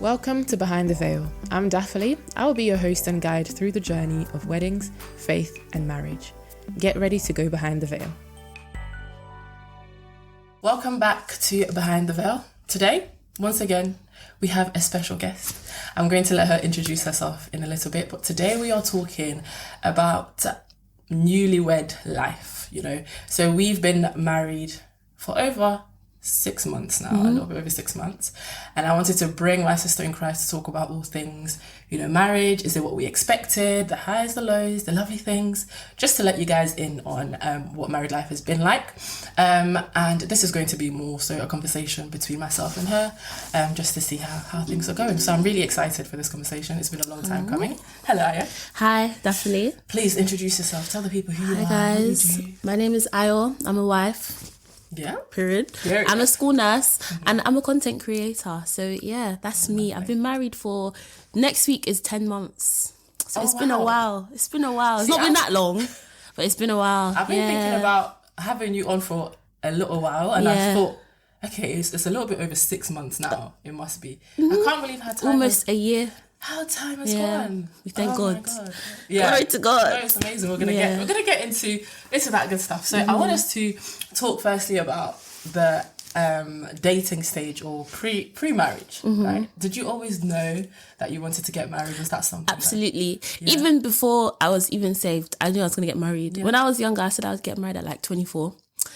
Welcome to Behind the Veil. I'm Daphne. I will be your host and guide through the journey of weddings, faith, and marriage. Get ready to go behind the veil. Welcome back to Behind the Veil. Today, once again, we have a special guest. I'm going to let her introduce herself in a little bit, but today we are talking about newlywed life, So we've been married for over 6 months now, a little bit over 6 months. And I wanted to bring my sister in Christ to talk about all things, marriage. Is it what we expected? The highs, the lows, the lovely things, just to let you guys in on what married life has been like. And this is going to be more so a conversation between myself and her, just to see how things are going. So I'm really excited for this conversation. It's been a long time coming. Hello, Aya. Hi, Daphne. Please introduce yourself. Tell the people who you are. Hi, guys. My name is Ayo. I'm a wife. Yeah. Period. I'm a school nurse and I'm a content creator. So yeah, that's me. I've been married for, next week is 10 months. So it's been a while. It's been a while. It's not been that long, but it's been a while. I've been thinking about having you on for a little while, and I thought, okay, it's a little bit over 6 months now. It must be. I can't believe how time almost a year. How time has gone. We thank God. My God. Yeah. Glory to God. No, it's amazing. We're gonna get into that good stuff. So I want us to talk firstly about the dating stage or pre-marriage. Right? Did you always know that you wanted to get married? Was that something? Absolutely. Even before I was even saved, I knew I was gonna get married. When I was younger, I said I would get married at like 24.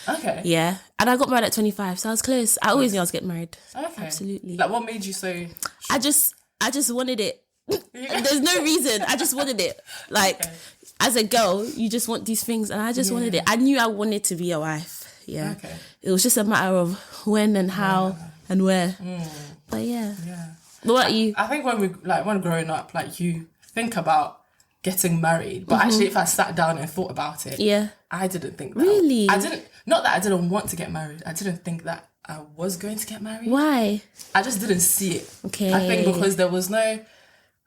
Okay. Yeah. And I got married at 25, so I was close. I always knew I was getting married. Okay. Absolutely. Like, what made you so sure? I just wanted it. There's no reason. I just wanted it. Like, as a girl, you just want these things, and I just wanted it. I knew I wanted to be a wife. Yeah. Okay. It was just a matter of when and how and where. But yeah. What about you? I think when growing up, like, you think about getting married, but actually, if I sat down and thought about it, I didn't think that. Really? Not that I didn't want to get married. I didn't think that I was going to get married. Why? I just didn't see it. Okay. I think because there was no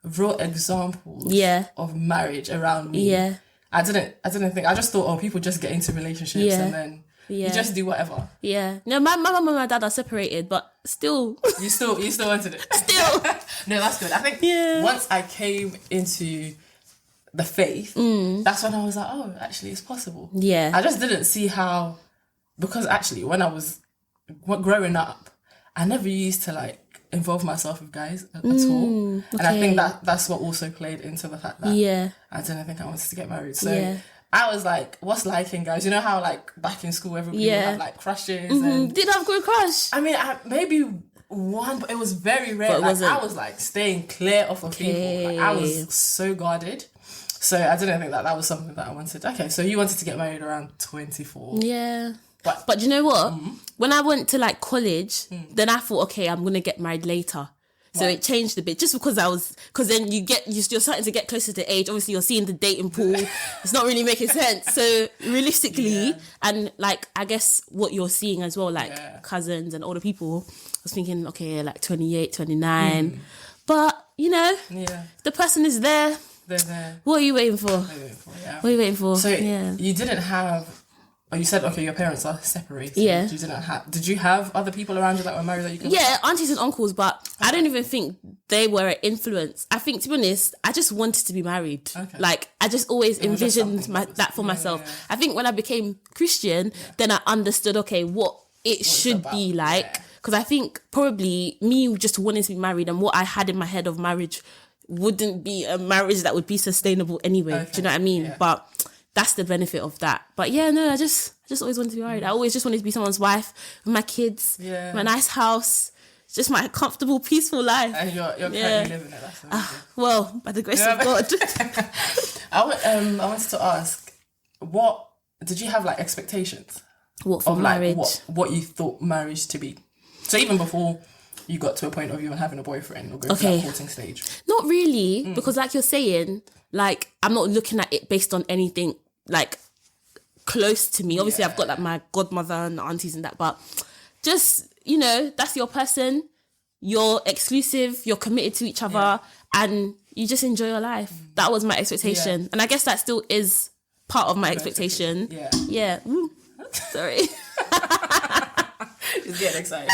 real examples of marriage around me. Yeah. I didn't think, I just thought, people just get into relationships and then you just do whatever. Yeah. No, my mum and my dad are separated, but still. You still wanted it. Still. No, that's good. I think once I came into the faith, that's when I was like, oh, actually it's possible. Yeah. I just didn't see how, because actually when I was growing up, I never used to involve myself with guys at all. And I think that's what also played into the fact that I didn't think I wanted to get married. So I was like, what's liking guys? You know how back in school everybody would have crushes and did have a good crush? I mean, maybe one, but it was very rare. I was staying clear off of people. I was so guarded. So I didn't think that was something that I wanted. Okay, so you wanted to get married around 24. Yeah. But you know what? When I went to college, then I thought, okay, I'm going to get married later. So it changed a bit just because because then you're starting to get closer to age. Obviously you're seeing the dating pool. It's not really making sense. So realistically, and I guess what you're seeing as well, cousins and older people, I was thinking, okay, 28, 29. But, the person is there. They're there. What are you waiting for? What are you waiting for? So you didn't have... Oh, you said, okay, your parents are separated. Yeah. Did you have other people around you that were married that you could... Yeah, aunties and uncles, but I don't even think they were an influence. I think, to be honest, I just wanted to be married. Okay. I just always envisioned that for myself. Yeah. I think when I became Christian, then I understood, okay, what it should be like. Because I think probably me just wanting to be married and what I had in my head of marriage wouldn't be a marriage that would be sustainable anyway. Okay. Do you know what I mean? Yeah. But... that's the benefit of that. But yeah, no, I just always wanted to be married. I always just wanted to be someone's wife with my kids, my nice house, just my comfortable, peaceful life. And you're currently living it. That's amazing. Well, by the grace of God. I wanted to ask, what did you have expectations? What for marriage? What you thought marriage to be? So even before you got to a point of you having a boyfriend or going to that courting stage. Not really, because like you're saying, I'm not looking at it based on anything close to me. Obviously, I've got my godmother and aunties and that, but just, that's your person. You're exclusive. You're committed to each other, and you just enjoy your life. That was my expectation, and I guess that still is part of my expectation. Yeah. Sorry. Just getting excited.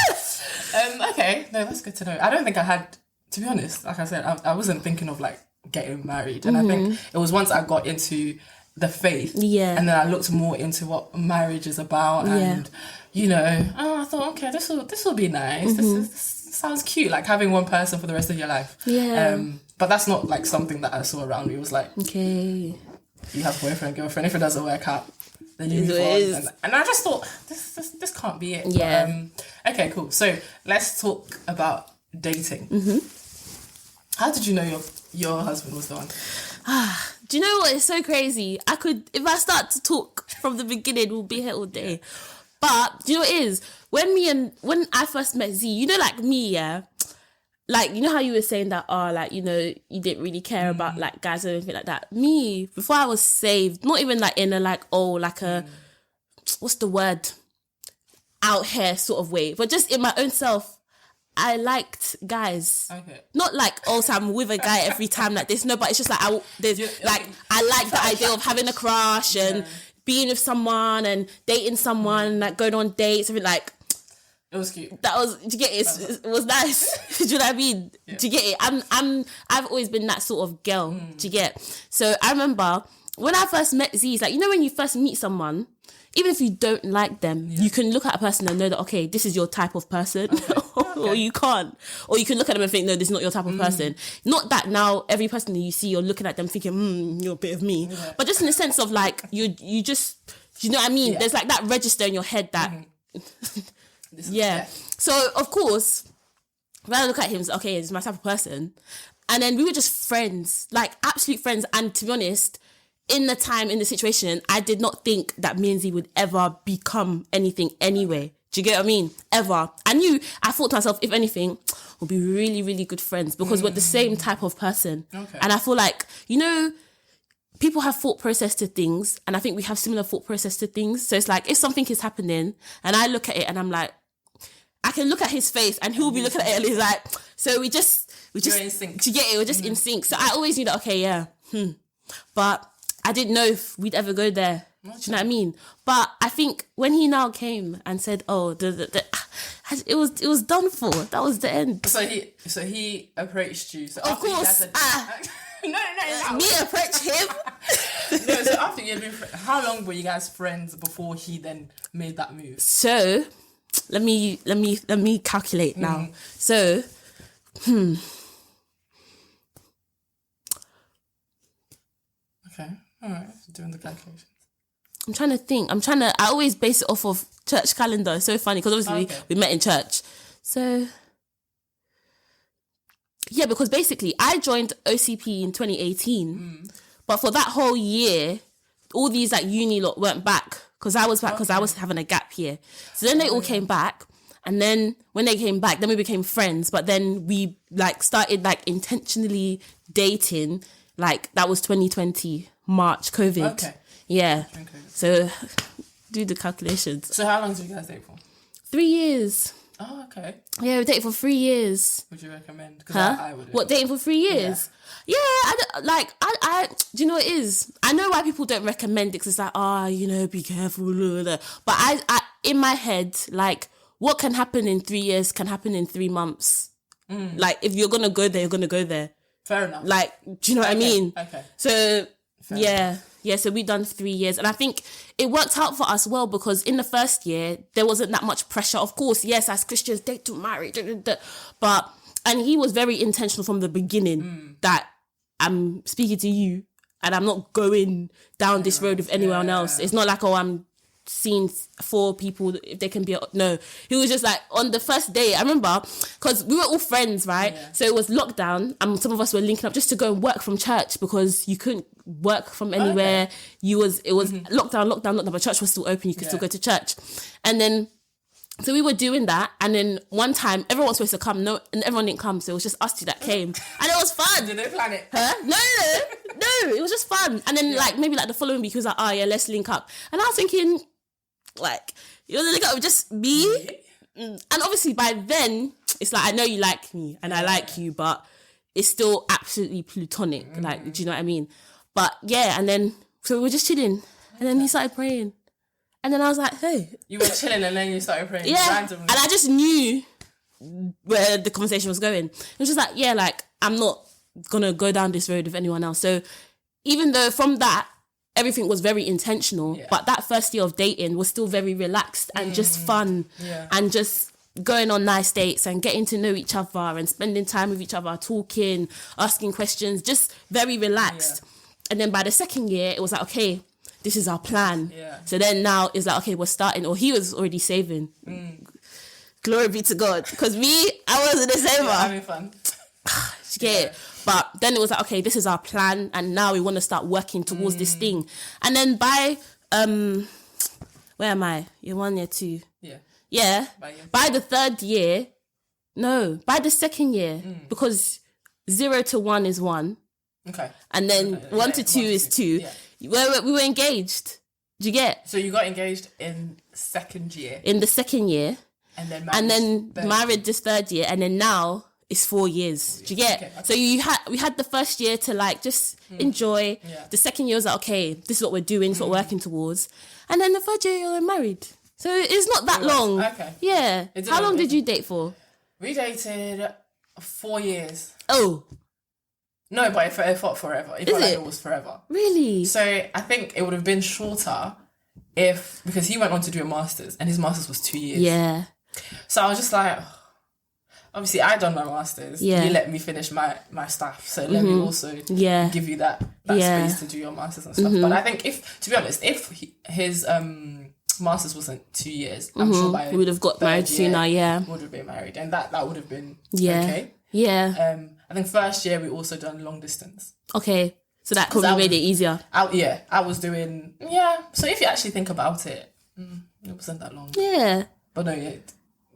Okay, no, that's good to know. I don't think I had to be honest, like I said, I wasn't thinking of like getting married, and I think it was once I got into the faith, and then I looked more into what marriage is about, and I thought, okay, this will be nice. This sounds cute, like having one person for the rest of your life. But that's not like something that I saw around me. It was like, okay, you have boyfriend, girlfriend. If it doesn't work out, then you move on. And I just thought this can't be it. But, okay, cool. So let's talk about dating. How did you know your husband was the one? Do you know what? It's so crazy. If I start to talk from the beginning, we'll be here all day. But do you know what it is? When I first met Z, like me, like, you know how you were saying that, like, you didn't really care about like guys or anything like that. Me, before I was saved, not even like in a like, like a, what's the word? Out here sort of way, but just in my own self, I liked guys. Okay. Not like, so I'm with a guy every time like this. No, but it's just like, I like the idea of having a crush and being with someone and dating someone, like going on dates, everything like. It was cute. That was, do you get it? It was nice. Do you know what I mean? Yeah. Do you get it? I've always been that sort of girl. Do you get? So I remember when I first met Z, it's like, when you first meet someone, even if you don't like them, you can look at a person and know that, okay, this is your type of person. Okay. Or you can't. Or you can look at them and think, no, this is not your type of person. Not that now every person that you see, you're looking at them thinking, you're a bit of me. Yeah. But just in the sense of like, you just, do you know what I mean? Yeah. There's like that register in your head that... So, of course, when I look at him, it's okay, he's my type of person. And then we were just friends, like absolute friends. And to be honest, in the time, in the situation, I did not think that me and Z would ever become anything anyway. Do you get what I mean? Ever. I thought to myself, if anything, we'll be really, really good friends because we're the same type of person. Okay. And I feel like, people have thought process to things, and I think we have similar thought process to things. So it's like, if something is happening and I look at it and I'm like, I can look at his face and he'll be looking at it and he's like, so we just, you're in sync. To get it, we're just in sync. So I always knew that, okay, but I didn't know if we'd ever go there. Do you know what I mean? But I think when he now came and said, it was done for. That was the end. So he approached you. So of course. No. Me approach him. No, so after you had been how long were you guys friends before he then made that move? So let me calculate now. So okay. All right. Doing the calculations. I'm trying to think. I always base it off of church calendar. It's so funny because obviously we met in church. So yeah, because basically I joined OCP in 2018, but for that whole year, all these like uni lot went back because I was back because I was having a gap year. So then they all came back, and then when they came back, then we became friends. But then we like started like intentionally dating. Like that was 2020 March, COVID. Okay. Yeah. Okay. So do the calculations. So how long did you guys date for? 3 years. Oh, okay. Yeah, we dated for 3 years. Would you recommend? I would. What, dating for 3 years? Yeah, I do you know what it is? I know why people don't recommend it because it's like, be careful. Blah, blah. But I, in my head, like, what can happen in 3 years can happen in 3 months. Like, if you're going to go there, you're going to go there. Fair enough. Like, do you know what I mean? Okay. So, yeah, so we done 3 years. And I think it worked out for us well because in the first year, there wasn't that much pressure. Of course, yes, as Christians, date to marry. But, and he was very intentional from the beginning that I'm speaking to you and I'm not going down this road with anyone else. It's not like, I'm seeing 4 people, if they can be... No, he was just like, on the first day, I remember, because we were all friends, right? Yeah. So it was lockdown and some of us were linking up just to go and work from church because you couldn't work from anywhere. Okay. It was lockdown, but church was still open. You could still go to church. And then, so we were doing that. And then one time, everyone was supposed to come. No, and everyone didn't come. So it was just us two that came. And it was fun. Did they plan it? Huh? No, it was just fun. And then maybe the following week, he was like, let's link up. And I was thinking, like, you want to link up with just me? And obviously by then, it's like, I know you like me and I like you, but it's still absolutely platonic. Like, do you know what I mean? But yeah, and then, so we were just chilling. And then he started praying. And then I was like, hey. You were chilling and then you started praying. Yeah, randomly. And I just knew where the conversation was going. It was just like, yeah, like, I'm not gonna go down this road with anyone else. So even though from that, everything was very intentional, but that first year of dating was still very relaxed and just fun and just going on nice dates and getting to know each other and spending time with each other, talking, asking questions, just very relaxed. And then by the second year, it was like, okay, this is our plan. So then now it's like, okay, we're starting, or he was already saving. Glory be to God. Because I wasn't the saver. Having fun. But then it was like, okay, this is our plan, and now we want to start working towards this thing. And then by where am I? Year 1, year 2. By the third year, by the second year, because 0 to 1 is 1. Okay. And then 1 to 2 is 2. Yeah. We were engaged. Do you get? So you got engaged in second year. In the second year. And then married this third year, and then now it's 4 years. Do you get? Okay. So we had the first year to like just enjoy. Yeah. The second year was like, okay, this is what we're doing, this is what we're working towards. And then the third year you're married. So it's not that long. Okay. Yeah. How long did you date for? We dated 4 years. Oh. No, but it felt forever. It felt like it was forever. Really? So I think it would have been shorter because he went on to do a master's, and his master's was 2 years. Yeah. So I was just like, obviously I done my master's. Yeah. You let me finish my stuff. So let me also give you that space to do your master's and stuff. But I think to be honest, if his master's wasn't 2 years, I'm sure by we would have got married sooner. Would have been married, and that would have been okay. Yeah. I think first year we also done long distance. Okay. So that probably made it easier. I was doing So if you actually think about it, it wasn't that long. Yeah. But no,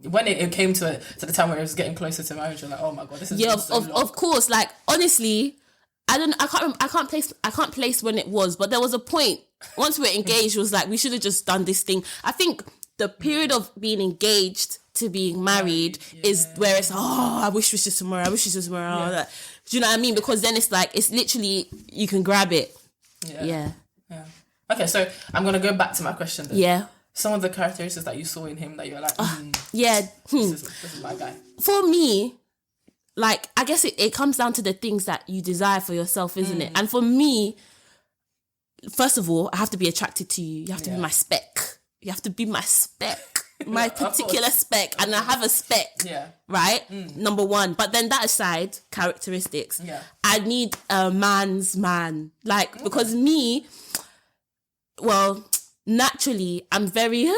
when it came to the time where it was getting closer to marriage, you're like, oh my God, this is so long. Of course. Like honestly, I can't place when it was, but there was a point once we were engaged. It was like we should have just done this thing. I think the period of being engaged to being married is where it's I wish it was just tomorrow. Like, do you know what I mean? Because then it's like it's literally you can grab it. Yeah. Okay, so I'm gonna go back to my question then. Yeah. Some of the characteristics that you saw in him that you're like, this is my guy. For me, like, I guess it comes down to the things that you desire for yourself, isn't it? And for me, first of all, I have to be attracted to you. You have to be my spec. You have to be my spec. My particular spec. And I have a spec. Yeah. Right? Number one. But then that aside, characteristics. Yeah. I need a man's man. Like, because me, well, naturally, I'm very,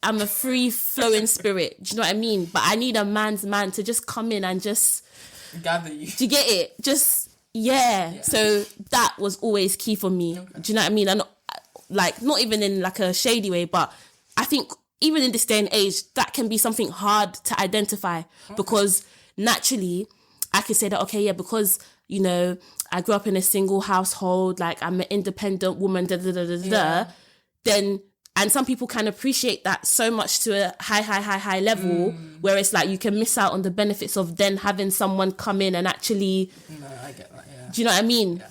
I'm a free-flowing spirit. Do you know what I mean? But I need a man's man to just come in and just gather you. Do you get it? Just, yeah. So that was always key for me. Okay. Do you know what I mean? And like, not even in like a shady way, but I think even in this day and age, that can be something hard to identify because naturally I could say that, okay, yeah, because, you know, I grew up in a single household, like I'm an independent woman, then, and some people can appreciate that so much to a high level where it's like you can miss out on the benefits of then having someone come in and actually... No, I get that, yeah. Do you know what I mean? Yeah.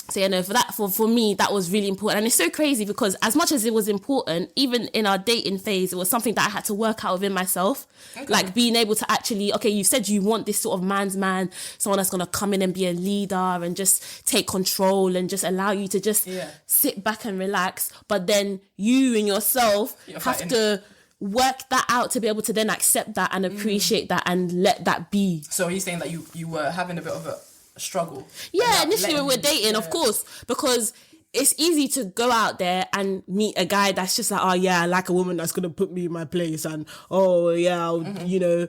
So, you know, for me, that was really important. And it's so crazy because as much as it was important, even in our dating phase, it was something that I had to work out within myself. Okay. Like being able to actually, okay, you said you want this sort of man's man, someone that's going to come in and be a leader and just take control and just allow you to just sit back and relax. But then you and yourself have to work that out to be able to then accept that and appreciate that and let that be. So are you saying that you were having a bit of a struggle? Yeah, initially when we're dating, of course, because it's easy to go out there and meet a guy that's just like, oh yeah, I like a woman that's gonna put me in my place, and oh yeah, I'll, you know,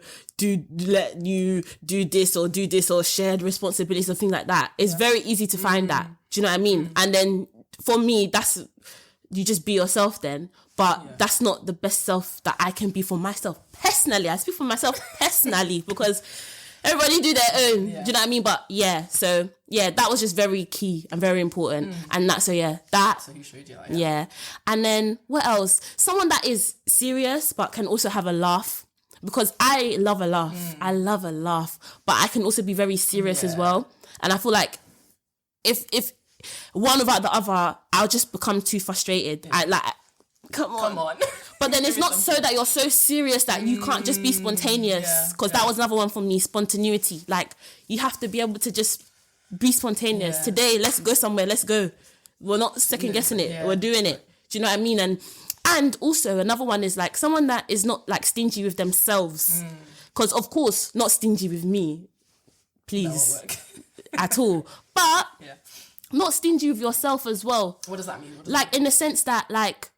let you do this or shared responsibilities or things like that. It's very easy to find that. Do you know what I mean? And then for me, that's, you just be yourself then. But that's not the best self that I can be for myself personally. I speak for myself personally because everybody do their own. Do you know what I mean? But so that was just very key and very important. And that, so he showed you like, And then what else? Someone that is serious but can also have a laugh, because I love a laugh. I love a laugh, but I can also be very serious as well. And I feel like if one without the other, I'll just become too frustrated. Come on. But then it's not so that you're so serious that you can't just be spontaneous. Because that was another one for me, spontaneity. Like, you have to be able to just be spontaneous. Yeah. Today, let's go somewhere, let's go. We're not second guessing it. Yeah. We're doing it. Do you know what I mean? And also another one is like someone that is not like stingy with themselves. Because of course, not stingy with me, please, at all. But not stingy with yourself as well. What does that mean? Like in the sense that like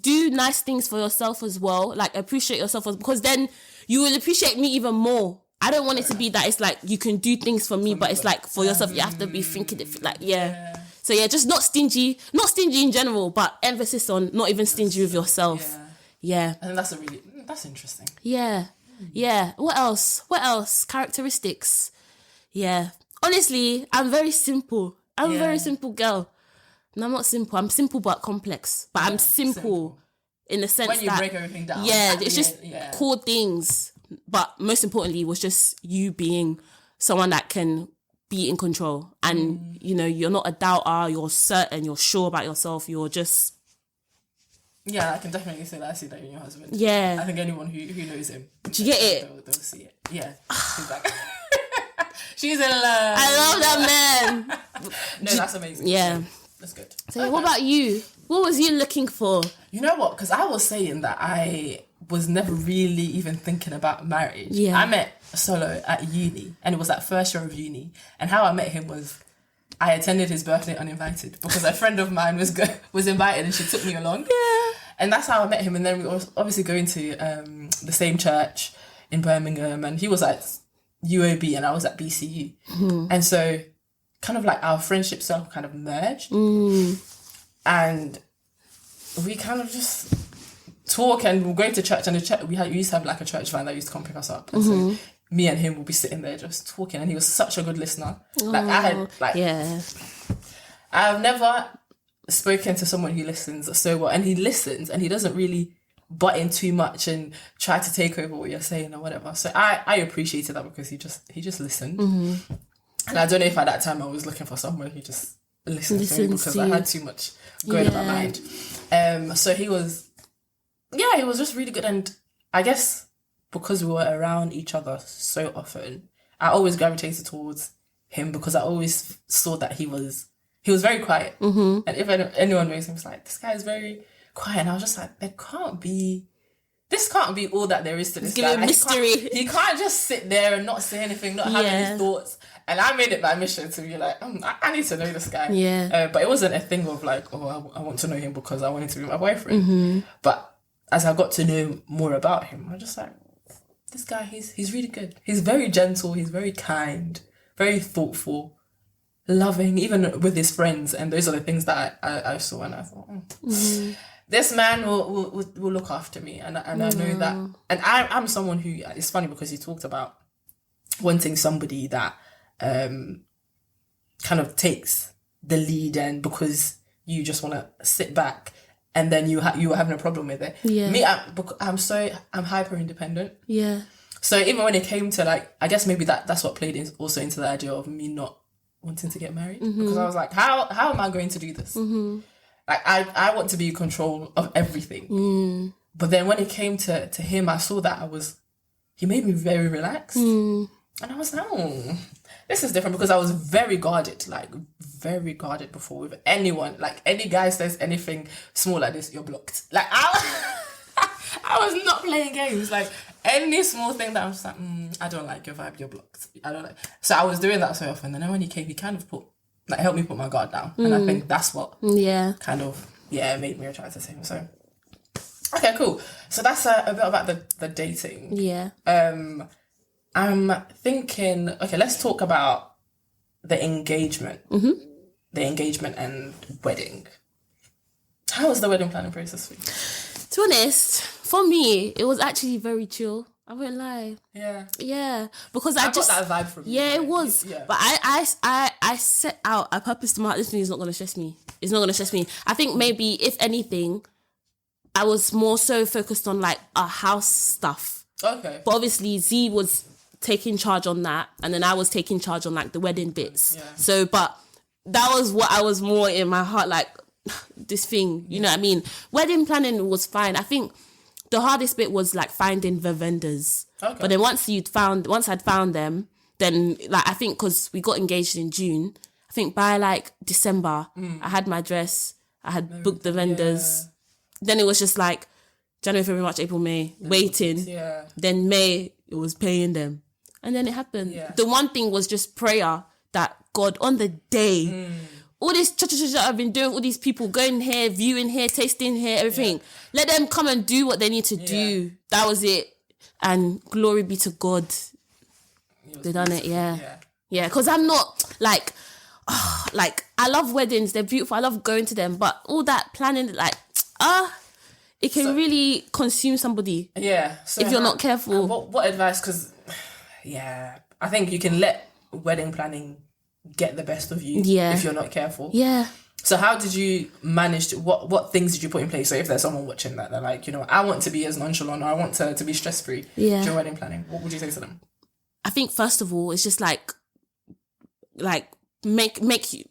do nice things for yourself as well. Like appreciate yourself because then you will appreciate me even more. I don't want it to be that it's like you can do things for me, but it's like for yourself you have to be thinking it like So just not stingy in general, but emphasis on not even stingy with yourself. Yeah. And that's interesting. Yeah. Yeah. What else? Characteristics. Yeah. Honestly, I'm very simple. I'm a very simple girl. No, I'm not simple. I'm simple but complex. But I'm simple in the sense that... When you break everything down. Yeah, it's just core things. But most importantly was just you being someone that can be in control. And, you know, you're not a doubter. You're certain. You're sure about yourself. You're just... Yeah, I can definitely say that. I see that in your husband. Yeah. I think anyone who knows him... Do you get it? They'll see it. Yeah. She's like... She's in love. I love that man. No, that's amazing. Yeah. That's good. So what about you? What was you looking for? You know what? Because I was saying that I was never really even thinking about marriage. Yeah. I met Solo at uni, and it was that first year of uni. And how I met him was I attended his birthday uninvited because a friend of mine was invited and she took me along. Yeah. And that's how I met him. And then we were obviously going to the same church in Birmingham, and he was at UOB and I was at BCU. And so kind of like our friendship circle kind of merged. And we kind of just talk, and we'll go to church, and we used to have like a church van that used to come pick us up. And so me and him will be sitting there just talking, and he was such a good listener. I've never spoken to someone who listens so well, and he listens and he doesn't really butt in too much and try to take over what you're saying or whatever. So I appreciated that because he just listened. And I don't know if at that time I was looking for someone who just listened to me because I had too much going in my mind. So he was just really good. And I guess because we were around each other so often, I always gravitated towards him because I always saw that he was very quiet. And if anyone knows him, it's like, this guy is very quiet. And I was just like, this can't be all that there is to this guy. Give it mystery. He can't just sit there and not say anything, not have any thoughts. And I made it my mission to be like, I need to know this guy. Yeah. But it wasn't a thing of like, I want to know him because I wanted to be my boyfriend. But as I got to know more about him, I was just like, this guy, he's really good. He's very gentle. He's very kind, very thoughtful, loving, even with his friends. And those are the things that I saw, and I thought, this man will look after me. And I know that. And I'm someone who, it's funny because he talked about wanting somebody that kind of takes the lead, and because you just want to sit back and then you were having a problem with it. Yeah. Me, I'm hyper independent. Yeah. So even when it came to like, I guess maybe that's what played also into the idea of me not wanting to get married, because I was like, how am I going to do this? Like I want to be in control of everything. But then when it came to him, I saw that he made me very relaxed. And I was like, this is different, because I was very guarded before with anyone. Like any guy says anything small like this, you're blocked. Like I was not playing games. Like any small thing that I was like, I don't like your vibe, you're blocked. I don't like. So I was doing that so often. And then when he came, he kind of helped me put my guard down. And I think that's what kind of made me attracted to him. So okay, cool. So that's a bit about the dating. Yeah. I'm thinking, okay, let's talk about the engagement. The engagement and wedding. How was the wedding planning process for you? To be honest, for me, it was actually very chill. I won't lie. Yeah. Because I just got that vibe from you. Yeah, it was. Yeah. But I set out, I purposed my heart, this thing is not going to stress me. It's not going to stress me. I think maybe, if anything, I was more so focused on like our house stuff. Okay. But obviously Z was taking charge on that, and then I was taking charge on like the wedding bits. Yeah. So, but that was what I was more in my heart like, this thing. You know what I mean? Wedding planning was fine. I think the hardest bit was like finding the vendors. Okay. But then once I'd found them, then like I think because we got engaged in June, I think by like December, I had my dress, I had booked the vendors. Then it was just like January, February, March, April, May, waiting. Yeah. Then May, it was paying them. And then it happened. Yeah. The one thing was just prayer that God, on the day, all this I've been doing, all these people going here, viewing here, tasting here, everything. Let them come and do what they need to do. That was it. And glory be to God. They done it, yeah. Because I'm not like, I love weddings. They're beautiful. I love going to them. But all that planning, like, it can really consume somebody. Yeah. So if you're not careful. What advice? Because, I think you can let wedding planning get the best of you if you're not careful. Yeah. So how did you manage to, what things did you put in place? So if there's someone watching that, they're like, I want to be as nonchalant, or I want to be stress-free during wedding planning. What would you say to them? I think first of all, it's just like make you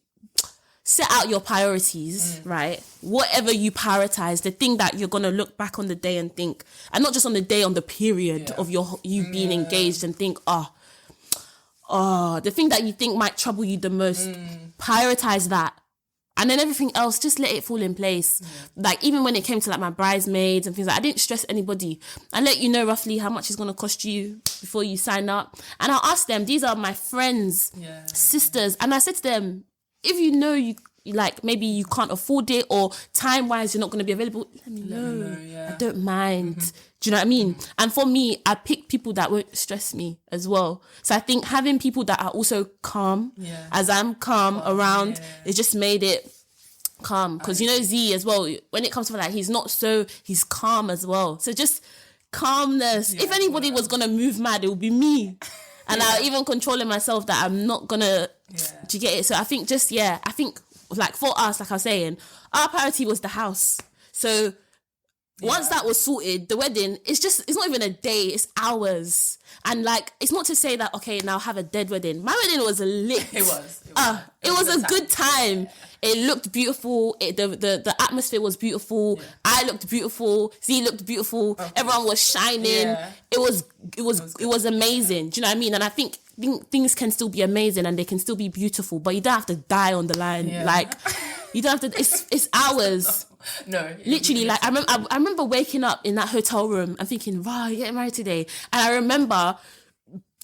set out your priorities, right? Whatever you prioritize, the thing that you're gonna look back on the day and think, and not just on the day, on the period of you being engaged, and think, the thing that you think might trouble you the most, prioritize that. And then everything else, just let it fall in place. Like, even when it came to like my bridesmaids and things like that, I didn't stress anybody. I let you know roughly how much it's going to cost you before you sign up. And I'll ask them, these are my friends, sisters. And I said to them, if you know you like, maybe you can't afford it, or time-wise you're not going to be available, let me know. I don't mind. Do you know what I mean? And for me, I pick people that won't stress me as well. So I think having people that are also calm, as I'm calm around, it just made it calm. Because Z as well, when it comes to like, he's calm as well. So just calmness. If anybody was going to move mad, it would be me. And I even controlling myself that I'm not going to, do you get it? So I think I think like for us, like I was saying, our priority was the house. So once that was sorted, the wedding, it's not even a day, it's hours. And like, it's not to say that, okay, now have a dead wedding. My wedding was lit. It was a good time. It looked beautiful. The atmosphere was beautiful. I looked beautiful. Z looked beautiful. Everyone was shining. It was amazing. Do you know what I mean? And I think things can still be amazing and they can still be beautiful, but you don't have to die on the line. Like, you don't have to. It's hours. No, literally. Like I remember waking up in that hotel room and thinking, "Wow, you're getting married today." And I remember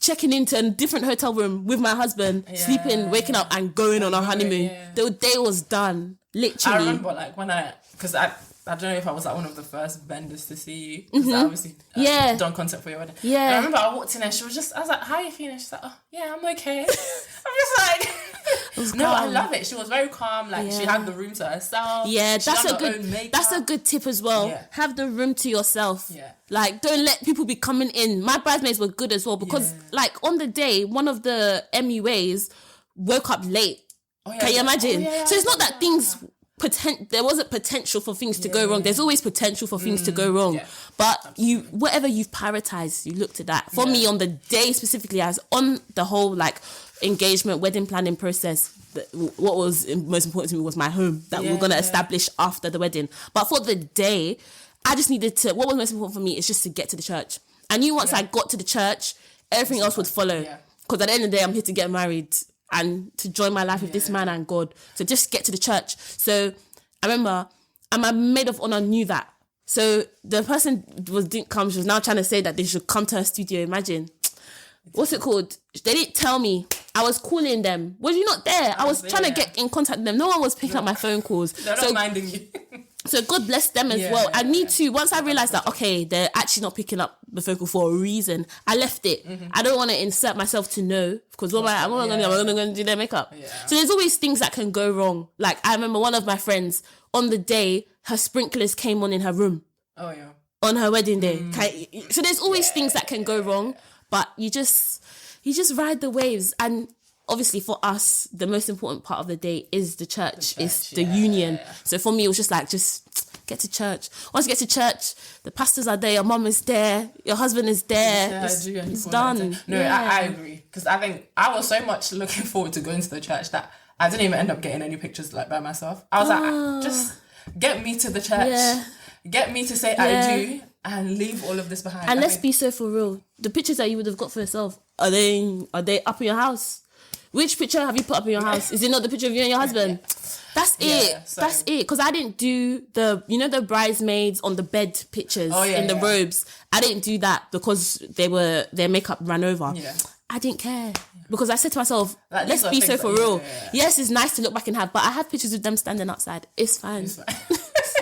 checking into a different hotel room with my husband, sleeping, waking up, and going on our honeymoon. The day was done. Literally. I remember like because I don't know if I was like one of the first vendors to see you, because I obviously done content for your wedding. Yeah. And I remember I walked in and I was like, "How are you feeling?" She's like, "Oh, yeah, I'm okay." I'm just like, no, I love it. She was very calm. Like she had the room to herself. Yeah, that's a good tip as well. Yeah. Have the room to yourself. Yeah. Like, don't let people be coming in. My bridesmaids were good as well, because like on the day, one of the MUAs woke up late. Can you imagine? So it's not that things. There wasn't potential for things to go wrong. There's always potential for things to go wrong. But whatever you've prioritized, you looked at that. For me, on the day specifically, as on the whole like engagement, wedding planning process, what was most important to me was my home that we were going to establish after the wedding. But for the day, I just needed to, what was most important for me is just to get to the church. I knew once I got to the church, everything else would follow. Because at the end of the day, I'm here to get married and to join my life with this man and God. So just get to the church. So I remember, and my maid of honor knew that. So the person didn't come. She was now trying to say that they should come to her studio. Imagine. What's it called? They didn't tell me. I was calling them. Were you not there? I was trying to get in contact with them. No one was picking up my phone calls. They're not minding you. So God bless them as well. I need to, once I realised that, okay, they're actually not picking up the phone call for a reason, I left it. I don't want to insert myself to know, because what am I going to do their makeup? So there's always things that can go wrong. Like, I remember one of my friends, on the day, her sprinklers came on in her room. On her wedding day. So there's always things that can go wrong, but you just ride the waves. And obviously for us, the most important part of the day is the church, is the union. So for me, it was just like, just get to church. Once you get to church, the pastors are there, your mum is there, your husband is there. It's done. No, I agree. Because I think I was so much looking forward to going to the church that I didn't even end up getting any pictures like by myself. I was like, just get me to the church, get me to say I do, and leave all of this behind. And let's be so for real. The pictures that you would have got for yourself, are they up in your house? Which picture have you put up in your house? Is it not the picture of you and your husband? That's it. So. That's it. Because I didn't do the bridesmaids on the bed pictures in the robes. I didn't do that because their makeup ran over. Yeah. I didn't care. Because I said to myself, like, let's be so for real. Yes, it's nice to look back and have, but I had pictures of them standing outside. It's fine. It's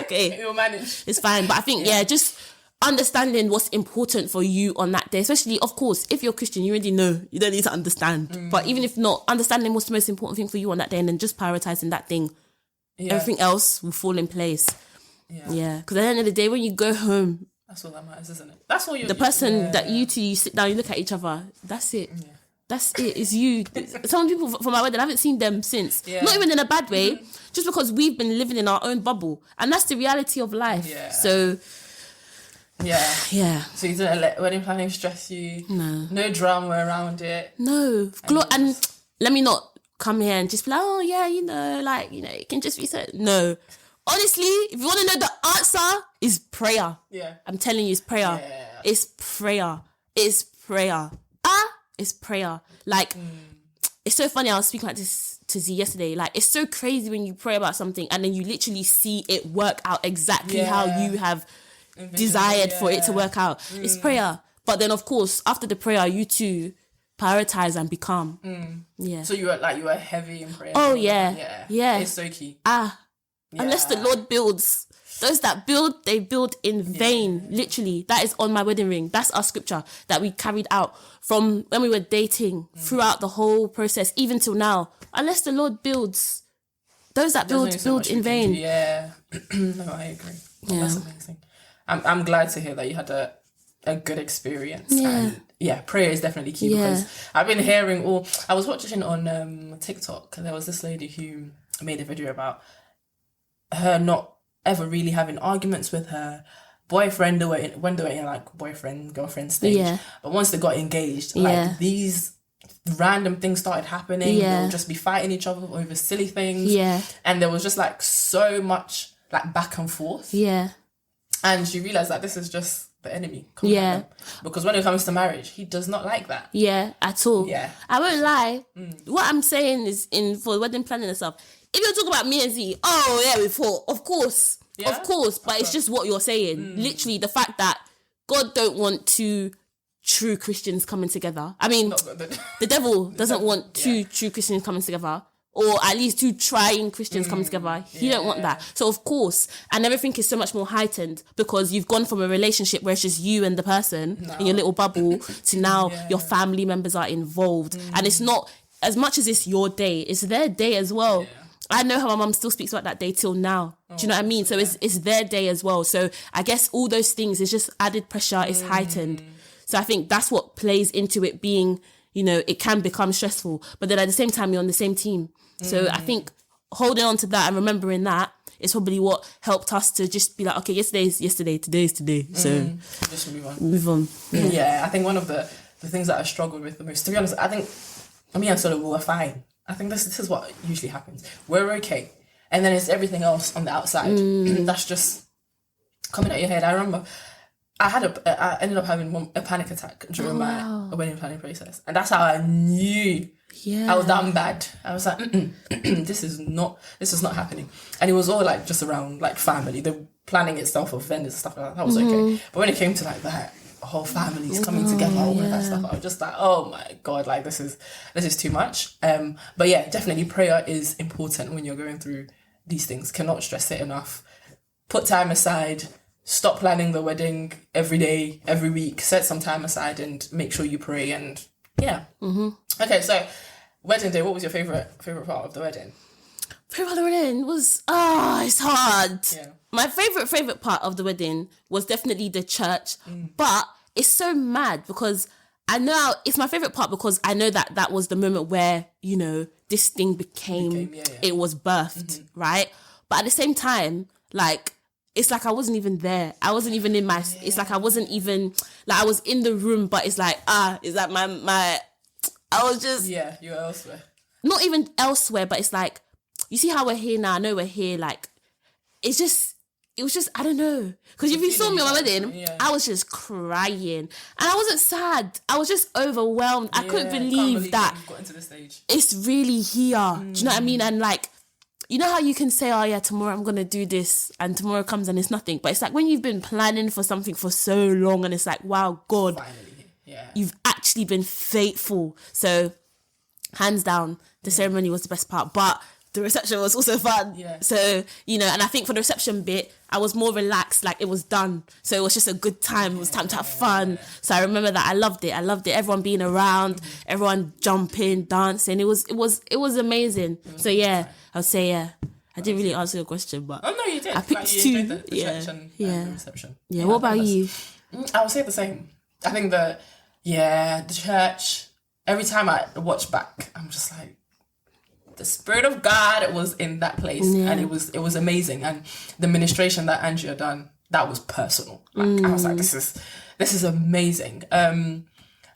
okay. You'll manage. It's fine. But I think, just understanding what's important for you on that day, especially, of course, if you're Christian, you already know. You don't need to understand. But even if not, understanding what's the most important thing for you on that day and then just prioritizing that thing. Yeah. Everything else will fall in place. Yeah. Because at the end of the day, when you go home, that's all that matters, isn't it? That's all you. The person that you two sit down, you look at each other. That's it. Yeah. That's it. It's you. Some people from my wedding, I haven't seen them since. Yeah. Not even in a bad way, just because we've been living in our own bubble, and that's the reality of life. Yeah. So. Yeah. So you didn't let wedding planning stress you? No. No drama around it? No. And let me not come here and just be like, oh yeah, it can just be said. No. Honestly, if you want to know the answer, is prayer. Yeah. I'm telling you, it's prayer. Yeah. It's prayer. It's prayer. It's prayer. Like, it's so funny. I was speaking like this to Z yesterday. Like, it's so crazy when you pray about something and then you literally see it work out exactly how you have desired for it to work out. It's prayer. But then, of course, after the prayer, you too prioritize and become. Yeah. So you were heavy in prayer. Oh yeah. It's so key. Unless the Lord builds. Those that build, they build in vain. Literally, that is on my wedding ring. That's our scripture that we carried out from when we were dating throughout the whole process, even till now. Unless the Lord builds, those that build in vain. Yeah. No, I agree. Yeah. That's amazing. I'm glad to hear that you had a good experience. Yeah. And prayer is definitely key because I've been hearing I was watching on TikTok and there was this lady who made a video about her not ever really having arguments with her boyfriend when they were in like boyfriend girlfriend stage. Yeah. But once they got engaged, like these random things started happening. They would just be fighting each other over silly things. Yeah. And there was just like so much like back and forth. Yeah. And she realized that this is just the enemy coming at them. Because when it comes to marriage, he does not like that. Yeah, at all. Yeah. I won't lie. What I'm saying is for wedding planning and stuff, if you're talking about me and Z, we fought. Of course. Yeah? Of course. But it's just what you're saying. Literally, the fact that God don't want two true Christians coming together. I mean, the devil doesn't want two true Christians coming together. Or at least two trying Christians coming together. He don't want that. So, of course, and everything is so much more heightened because you've gone from a relationship where it's just you and the person in your little bubble to now your family members are involved. And it's not, as much as it's your day, it's their day as well. Yeah. I know how my mum still speaks about that day till now. Do you know what I mean? So it's their day as well. So I guess all those things, it's just added pressure, it's heightened. So I think that's what plays into it being, it can become stressful. But then at the same time, you're on the same team. So I think holding on to that and remembering that is probably what helped us to just be like, okay, yesterday's yesterday, today's today. So just move on. Yeah, I think one of the things that I struggled with the most, to be honest, I think me and Solo were fine. I think this is what usually happens. We're okay. And then it's everything else on the outside. That's just coming at your head. I remember I ended up having a panic attack during my wedding planning process. And that's how I knew I was damn bad. I was like, this is not happening. And it was all like just around like family, the planning itself of vendors and stuff like that. That was okay. But when it came to like that, whole families coming together, all of that stuff, I was just like, oh my God, like this is too much. But yeah, definitely prayer is important when you're going through these things. Cannot stress it enough. Put time aside. Stop planning the wedding every day, every week. Set some time aside and make sure you pray. And yeah. Okay, so wedding day. What was your favorite part of the wedding? Favorite part of the wedding was it's hard. Yeah. My favorite part of the wedding was definitely the church, but it's so mad because I know it's my favorite part because I know that was the moment where this thing became it was birthed, right? But at the same time, like. It's like I wasn't even there. I wasn't even in my... It's like I wasn't even... Like I was in the room, but it's like, it's like my... I was just... Yeah, you were elsewhere. not even elsewhere, but it's like, you see how we're here now. I know we're here. Like, it was just, I don't know. Because if you saw me on my wedding, I was just crying. And I wasn't sad. I was just overwhelmed. I couldn't believe that you've got into this stage. It's really here. Do you know what I mean? And like, you know how you can say, oh yeah, tomorrow I'm going to do this, and tomorrow comes and it's nothing. But it's like when you've been planning for something for so long and it's like, wow, God, finally, you've actually been faithful. So hands down, the ceremony was the best part. But the reception was also fun. Yeah. So, you know, and I think for the reception bit, I was more relaxed, like it was done. So it was just a good time. It was time to have fun. So I remember that I loved it. Everyone being around, everyone jumping, dancing. It was amazing. So yeah, I would say I didn't really answer your question, but oh no, you did. I picked two. The reception and the reception. Yeah. What about you? I would say the same. I think the church. Every time I watch back, I'm just like, the Spirit of God was in that place, and it was amazing. And the ministration that Andrea done, that was personal. Like I was like, this is amazing. And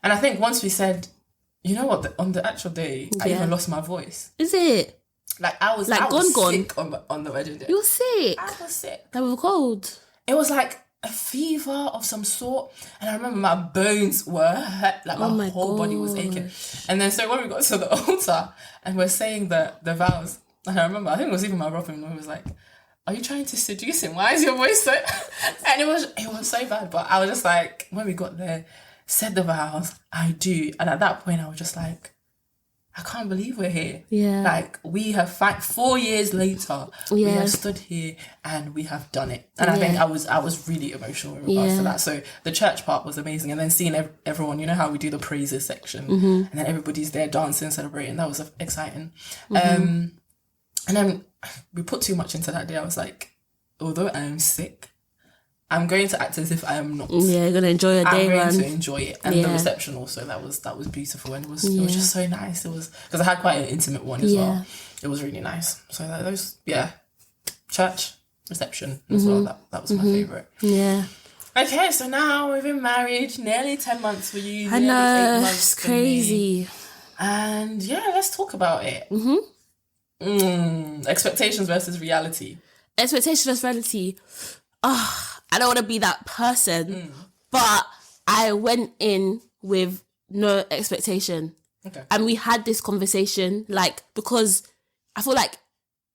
I think once we said, you know what, on the actual day, I even lost my voice. Is it? Like I was sick on the wedding day. You were sick. I was sick. That was cold. It was like a fever of some sort, and I remember my bones were hurt, like my whole body was aching. And then so when we got to the altar and we're saying the vows, and I remember, I think it was even my brother who was like, are you trying to seduce him? Why is your voice so and it was so bad. But I was just like, when we got there, said the vows, I do. And at that point I was just like, I can't believe we're here. Yeah. Like, we have 4 years later, we have stood here and we have done it. And I think I was really emotional in regards to that. So the church part was amazing. And then seeing everyone, you know how we do the praises section, and then everybody's there dancing, celebrating. That was exciting. And then we put too much into that day. I was like, although I am sick, I'm going to act as if I am not. Yeah, you're gonna enjoy your day, I'm going to enjoy it, and the reception also that was beautiful, and it was just so nice. It was because I had quite an intimate one as well. It was really nice. So those church reception as well. That was my favorite. Yeah. Okay, so now we've been married nearly 10 months for you. I know, 8 months. It's crazy. And let's talk about it. Expectations versus reality. Expectations versus reality. I don't want to be that person, but I went in with no expectation. Okay. And we had this conversation, like, because I feel like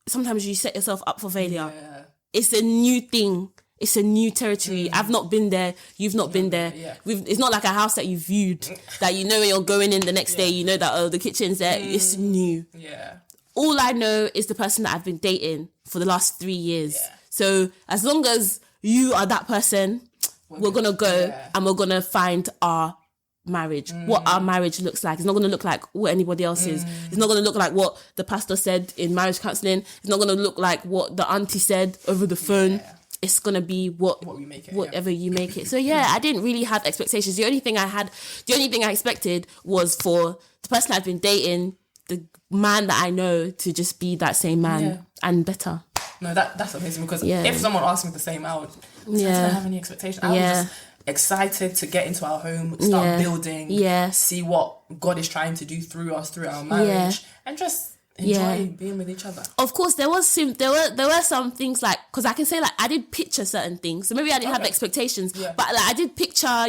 sometimes you set yourself up for failure. Yeah. It's a new thing. It's a new territory. I've not been there. You've not been there. Yeah. It's not like a house that you viewed, that you know when you're going in the next day, you know that, the kitchen's there. It's new. Yeah. All I know is the person that I've been dating for the last 3 years. Yeah. So as long as you are that person, we're going to go and we're going to find our marriage, what our marriage looks like. It's not going to look like what anybody else is. It's not going to look like what the pastor said in marriage counselling. It's not going to look like what the auntie said over the phone. Yeah. It's going to be what we make it, whatever you make it. So I didn't really have expectations. The only thing I expected was for the person I've been dating, the man that I know, to just be that same man and better. No, that's amazing, because if someone asked me the same, I don't have any expectation. I was just excited to get into our home, start building, see what God is trying to do through us, through our marriage, and just enjoy being with each other. Of course, there were some things, like, because I can say, like, I did picture certain things, so maybe I didn't have expectations, but like I did picture,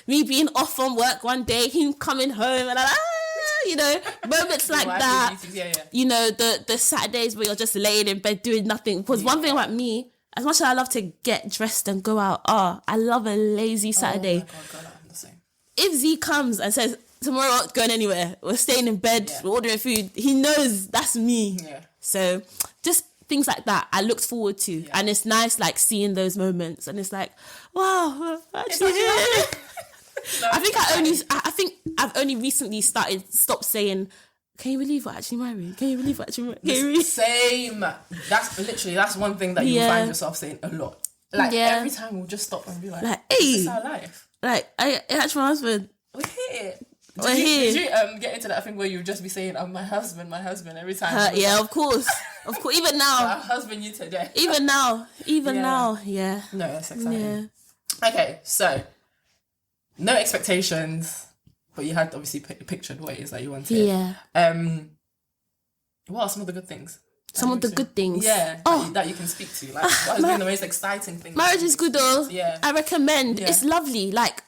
me being off from work one day, him coming home, and moments like that. The Saturdays where you're just laying in bed doing nothing. Because one thing about me, as much as I love to get dressed and go out, I love a lazy Saturday. Oh my God, I'm the same. If Z comes and says, tomorrow we're not going anywhere, we're staying in bed, we're ordering food, he knows that's me. Yeah. So just things like that I looked forward to. And it's nice, like, seeing those moments, and it's like, wow, actually. No, I think I've only recently stopped saying, can you believe we're actually married? Can you believe we're actually married? Same. That's one thing that you find yourself saying a lot. Like, every time we'll just stop and be like, hey, this is our life. Like, that's my husband. We're here. Did you get into that thing where you would just be saying, my husband every time? Of course. Even now. Our husband, you today. Even now. No, that's exciting. Yeah. Okay, so no expectations, but you had obviously pictured what it is that you wanted. Yeah. What are some of the good things? Some of the good things. Yeah. That you can speak to. Like, what has been the most exciting thing? Marriage is good though. Yeah. I recommend. Yeah. It's lovely. Like,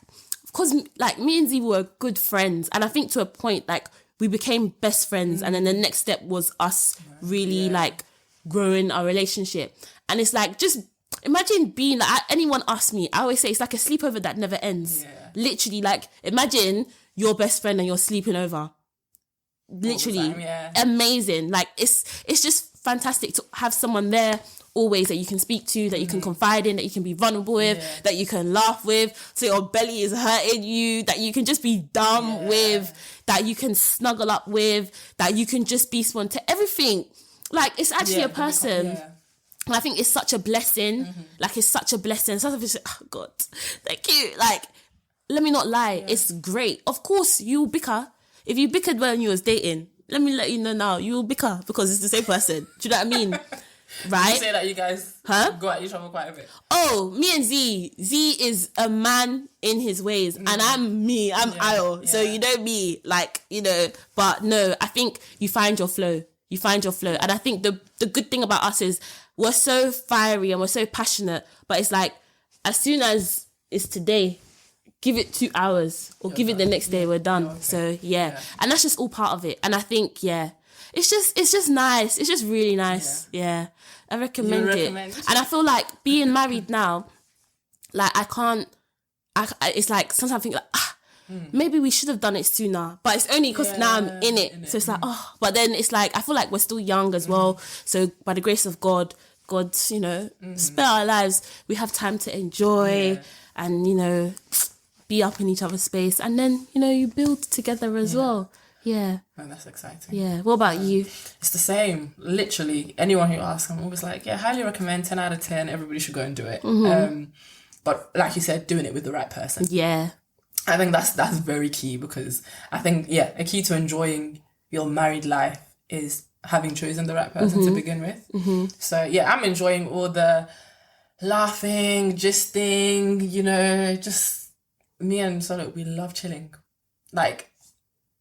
because like me and Z were good friends. And I think to a point, like, we became best friends. And then the next step was us really like growing our relationship. And it's like, just imagine being like, anyone asks me, I always say it's like a sleepover that never ends. Yeah. Literally, like, imagine your best friend and you're sleeping over. Literally. Amazing. Like, it's just fantastic to have someone there always that you can speak to, that you can confide in, that you can be vulnerable with, that you can laugh with, so your belly is hurting you, that you can just be dumb with, that you can snuggle up with, that you can just be spontaneous. Everything. Like, it's actually a person. And I think it's such a blessing. Like, it's such a blessing. Sometimes it's like, oh God, thank you. Like, let me not lie. It's great. Of course, you bicker. If you bickered when you was dating, let me let you know now, you will bicker because it's the same person. Do you know what I mean? Right? You say that you guys go at each other quite a bit. Oh, me and Z. Z is a man in his ways. And I'm me. I'm Ayo. Yeah. So you know me. Like, you know. But no, I think you find your flow. You find your flow. And I think the good thing about us is we're so fiery and we're so passionate. But it's like, as soon as it's today, give it 2 hours or give it the next day, we're done. Okay. So yeah. And that's just all part of it. And I think, it's just nice. It's just really nice. Yeah. I recommend it. And I feel like being married now, like it's like sometimes I think like, maybe we should have done it sooner. But it's only because now I'm in it. So it's like, but then it's like, I feel like we're still young as well. So by the grace of God, you know, spare our lives. We have time to enjoy and, you know, be up in each other's space, and then, you know, you build together as well. Yeah. Man, that's exciting. Yeah. What about you? It's the same. Literally, anyone who asks, I'm always like, highly recommend, 10 out of 10. Everybody should go and do it. But like you said, doing it with the right person. Yeah. I think that's very key, because I think, a key to enjoying your married life is having chosen the right person to begin with. So, I'm enjoying all the laughing, gisting, you know, just... Me and Solo, we love chilling. Like,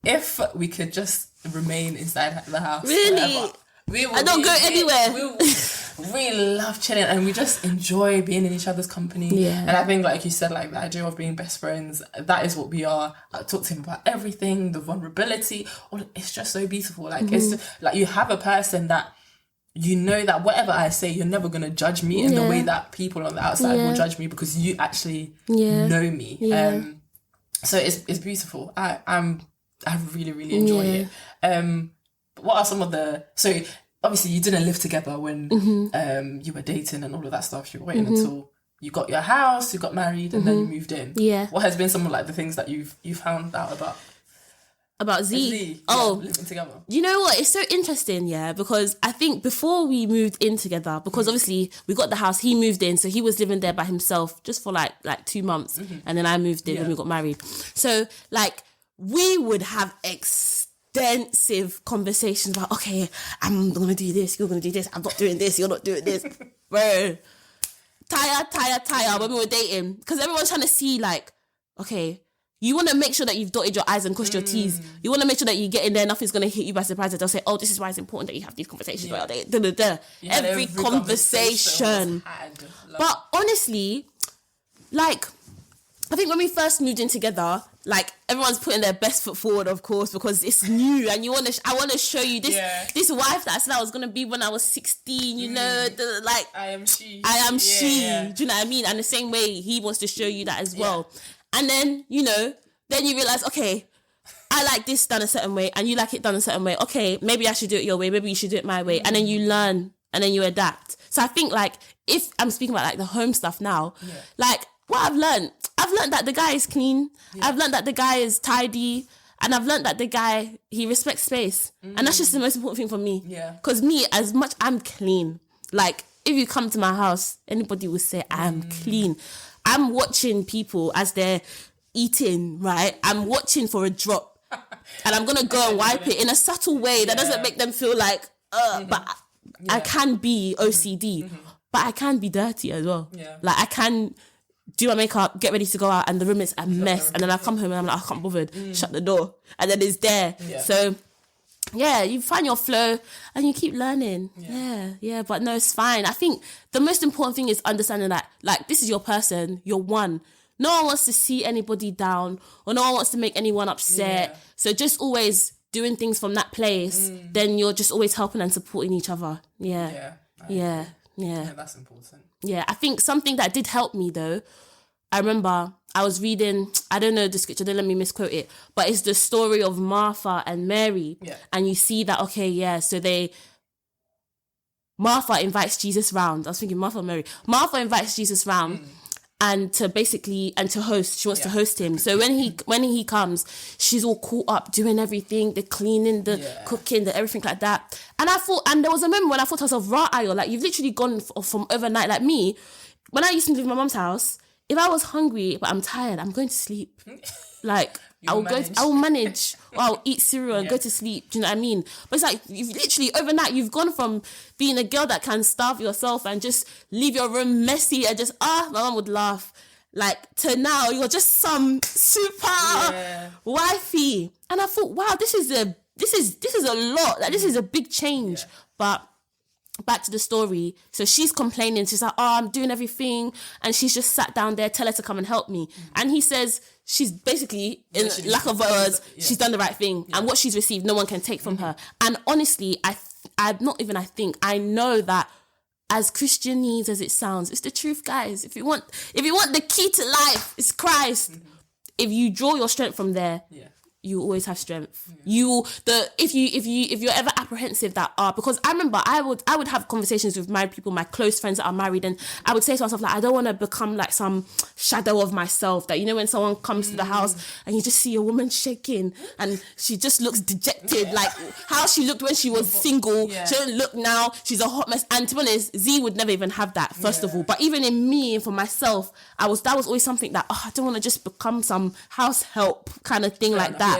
if we could just remain inside the house, really, I don't go anywhere. We love chilling, and we just enjoy being in each other's company. Yeah. And I think, like you said, like the idea of being best friends, that is what we are. I talk to him about everything, the vulnerability. It's just so beautiful. Like it's just, like you have a person that, you know, that whatever I say, you're never going to judge me in the way that people on the outside will judge me, because you actually know me. Yeah. So it's beautiful. I really, really enjoy it. But what are some of the... So obviously you didn't live together when you were dating and all of that stuff. You were waiting until you got your house, you got married, and then you moved in. Yeah. What has been some of like the things that you've found out about Z? Living together. You know what? It's so interesting, because I think before we moved in together, because obviously we got the house, he moved in, so he was living there by himself just for like 2 months, and then I moved in when we got married. So like we would have extensive conversations about, okay, I'm gonna do this, you're gonna do this, I'm not doing this, you're not doing this, bro. Tired when we were dating, because everyone's trying to see like, okay, you want to make sure that you've dotted your I's and crossed your T's. You want to make sure that you get in there, nothing's going to hit you by surprise. They'll say, this is why it's important that you have these conversations. Every conversation. But honestly, like, I think when we first moved in together, like, everyone's putting their best foot forward, of course, because it's new, and I want to show you this wife that I said I was going to be when I was 16, you know, I am she. Do you know what I mean? And the same way he wants to show you that as well. And then, you know, then you realise, okay, I like this done a certain way and you like it done a certain way. Okay, maybe I should do it your way. Maybe you should do it my way. And then you learn and then you adapt. So I think, like, if I'm speaking about, like, the home stuff now, like, what I've learned that the guy is clean. I've learned that the guy is tidy. And I've learned that the guy, he respects space. And that's just the most important thing for me. Yeah. Because me, as much I'm clean, like, if you come to my house, anybody will say I'm clean. I'm watching people as they're eating, right? I'm watching for a drop. And I'm going to go and wipe it in a subtle way that doesn't make them feel like, but I can be OCD. But I can be dirty as well. Yeah. Like, I can do my makeup, get ready to go out, and the room is a mess. And then I come home and I'm like, I can't bother. Shut the door. And then it's there. Yeah. So you find your flow and you keep learning. Yeah. But no, it's fine. I think the most important thing is understanding that, like, this is your person, you're one. No one wants to see anybody down, or no one wants to make anyone upset. Yeah. So just always doing things from that place, then you're just always helping and supporting each other. Yeah, that's important. Yeah, I think something that did help me though, I remember I was reading, I don't know the scripture, don't let me misquote it, but it's the story of Martha and Mary. Yeah. And you see that, so Martha invites Jesus round. I was thinking Martha and Mary. Martha invites Jesus round and to host. She wants to host him. So when he comes, she's all caught up doing everything, the cleaning, the cooking, the everything like that. And I thought, and there was a moment when I thought to myself, right, Ayo, like, you've literally gone from overnight. Like me, when I used to live in my mum's house, if I was hungry but I'm tired, I'm going to sleep. Like, I will manage, or I'll eat cereal and go to sleep. Do you know what I mean? But it's like, you've literally overnight, you've gone from being a girl that can starve yourself and just leave your room messy and just, my mum would laugh, like, to now you're just some super wifey. And I thought, wow, this is a lot. Like, this is a big change. Yeah. But back to the story. So she's complaining. She's like, I'm doing everything. And she's just sat down there. Tell her to come and help me. And he says, she's basically, in lack of words, she's done the right thing. Yeah. And what she's received, no one can take from her. And honestly, I know that as Christianese as it sounds, it's the truth, guys. If you want the key to life, it's Christ. If you draw your strength from there, you always have strength. If you're ever apprehensive that because I remember I would have conversations with married people, my close friends that are married, and I would say to myself, like, I don't want to become like some shadow of myself that, when someone comes to the house and you just see a woman shaking and she just looks dejected, like how she looked when she was single. She doesn't look now, she's a hot mess. And to be honest, Z would never even have that, first of all. But even in me and for myself, that was always something that I don't want to just become some house help kind of thing like that.